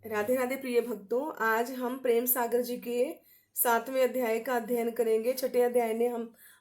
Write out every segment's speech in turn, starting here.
राधे राधे प्रिय भक्तों, आज हम प्रेम सागर जी के 7वें अध्याय का अध्ययन करेंगे। छठे अध्याय ने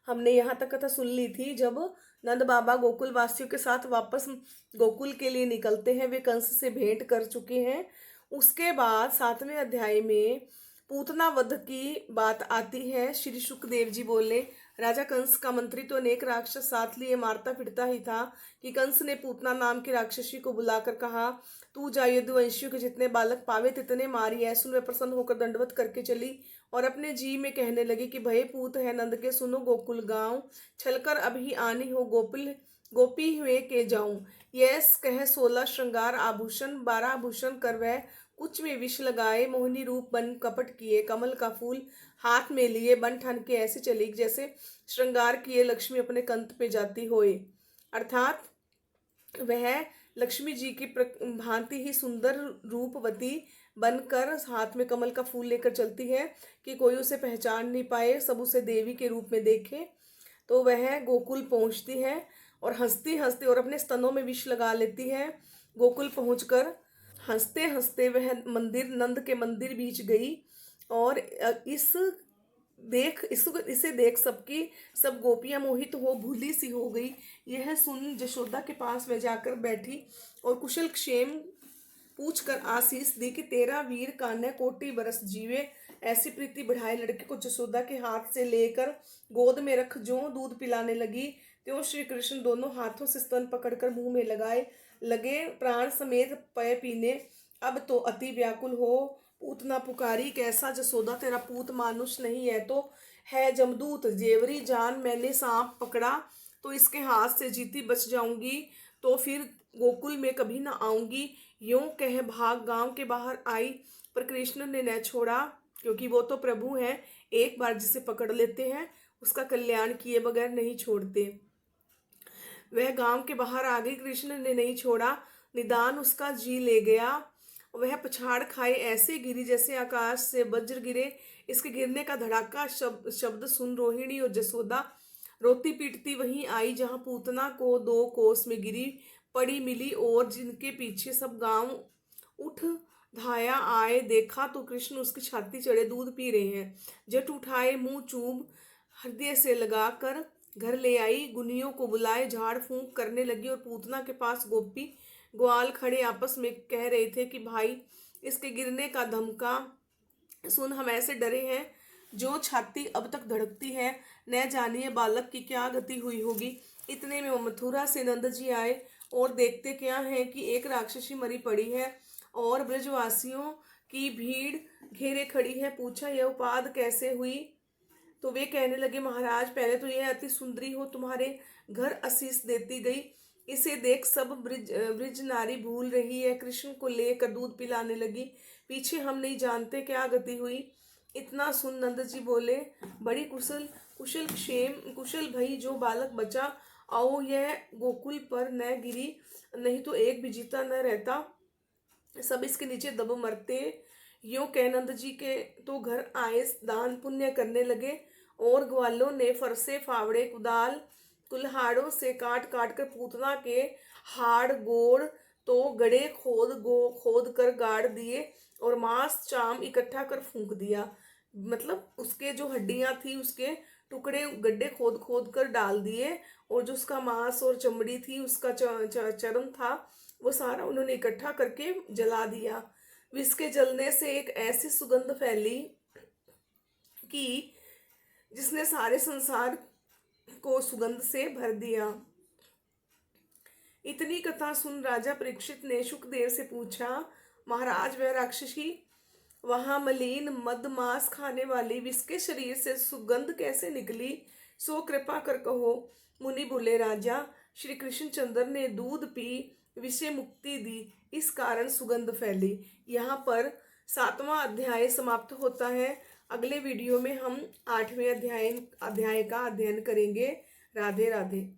हमने यहाँ तक कथा सुन ली थी। जब नंद बाबा गोकुल वासियों के साथ वापस गोकुल के लिए निकलते हैं, वे कंस से भेंट कर चुके हैं। उसके बाद 7वें अध्याय में पूतना वध की बात आती है। श्री शुकदेव जी बोले, राजा कंस का मंत्री तो अनेक राक्षस साथ लिए मारता फिरता ही था कि कंस ने पूतना नाम की राक्षसी को बुलाकर कहा, तू जा यदुवंशियों के जितने बालक पावे तितने मारी। ऐसुन में प्रसन्न होकर दंडवत करके चली और अपने जी में कहने लगी कि भय पूत है नंद के, सुनो गोकुल गांव, छलकर अभी आनी हो गोकुल गोपी हुए के जाऊं। यस कह 16 श्रृंगार आभूषण 12 आभूषण कर वह कुछ में विष लगाए, मोहिनी रूप बन कपट किए, कमल का फूल हाथ में लिए बन ठन के ऐसे चली जैसे श्रृंगार किए लक्ष्मी अपने कंठ पे जाती होए। अर्थात वह लक्ष्मी जी की भांति ही सुंदर रूपवती बनकर हाथ में कमल का फूल लेकर चलती है कि कोई उसे पहचान नहीं पाए, सब उसे देवी के रूप में देखे। तो वह गोकुल पहुंचती है और हंसती हंसती और अपने स्तनों में विष लगा लेती है। गोकुल पहुंचकर हंसते हंसते वह नंद के मंदिर बीच गई और इसे देख सब गोपियां मोहित हो भूली सी हो गई। यह सुन जशोदा के पास में जाकर बैठी और कुशल क्षेम पूछ कर आशीष दी कि तेरा वीर कान्हा कोटि बरस जीवे। ऐसी प्रीति बढ़ाए लड़के को जशोदा के हाथ से लेकर गोद में रख जो दूध पिलाने लगी, त्यों श्री कृष्ण दोनों हाथों से स्तन पकड़कर मुंह में लगाए लगे प्राण समेत पय पीने। अब तो अति व्याकुल हो पूतना पुकारी, कैसा जसोदा तेरा पूत मानुष नहीं है तो है जमदूत। जेवरी जान मैंने सांप पकड़ा तो इसके हाथ से जीती बच जाऊंगी, तो फिर गोकुल में कभी ना आऊंगी। यूं कह भाग गांव के बाहर आई, पर कृष्ण ने न छोड़ा, क्योंकि वो तो प्रभु हैं, एक बार जिसे पकड़ लेते हैं उसका कल्याण किए बगैर नहीं छोड़ते। वह गांव के बाहर आ गई, कृष्ण ने नहीं छोड़ा, निदान उसका जी ले गया। वह पछाड़ खाए ऐसे गिरी जैसे आकाश से वज्र गिरे। इसके गिरने का धड़ाका शब्द सुन रोहिणी और जसोदा रोती पीटती वहीं आई जहां पूतना को 2 कोस में गिरी पड़ी मिली, और जिनके पीछे सब गांव उठ धाया आए। देखा तो कृष्ण उसकी छाती चढ़े दूध पी रहे हैं। जट उठाए मुंह चूम हृदय से लगाकर घर ले आई, गुनियों को बुलाए झाड़ फूंक करने लगी। और पूतना के पास गोपी ग्वाल खड़े आपस में कह रहे थे कि भाई इसके गिरने का धमका सुन हम ऐसे डरे हैं, जो छाती अब तक धड़कती है, न जानिए बालक की क्या गति हुई होगी। इतने में मथुरा से नंद जी आए और देखते क्या है कि एक राक्षसी मरी पड़ी है और ब्रजवासियों की भीड़ घेरे खड़ी है। पूछा यह उपाद कैसे हुई? तो वे कहने लगे, महाराज पहले तो यह अति सुंदरी हो तुम्हारे घर आशीष देती गई, इसे देख सब ब्रिज नारी भूल रही है, कृष्ण को लेकर दूध पिलाने लगी, पीछे हम नहीं जानते क्या गति हुई। इतना सुन नंद जी बोले, बड़ी कुशल भई जो बालक बचा, आओ यह गोकुल पर न गिरी, नहीं तो एक भी जीता न रहता, सब इसके नीचे दब मरते। यूं कह नंद जी के तो घर आए, दान पुण्य करने लगे और ग्वालों ने फरसे फावड़े कुदाल कुल्हाड़ों से काट काट कर पूतना के हाड़ गोड़ तो गड़े खोद कर गाड़ दिए और मांस चाम इकट्ठा कर फूंक दिया। मतलब उसके जो हड्डियां थी उसके टुकड़े गड्ढे खोद खोद कर डाल दिए, और जो उसका मांस और चमड़ी थी उसका चर्म था वो सारा उन्होंने इकट्ठा करके जला दिया। इसके जलने से एक ऐसी सुगंध फैली कि जिसने सारे संसार को सुगंध से भर दिया। इतनी कथा सुन राजा परीक्षित ने शुकदेव से पूछा, महाराज वह राक्षसी वहां मलिन मद मांस खाने वाली विष शरीर से सुगंध कैसे निकली? सो कृपा कर कहो। मुनि बोले, राजा श्री कृष्णचंद्र ने दूध पी विषय मुक्ति दी, इस कारण सुगंध फैली। यहाँ पर 7वां अध्याय समाप्त होता है। अगले वीडियो में हम 8वें अध्याय का अध्ययन करेंगे। राधे राधे।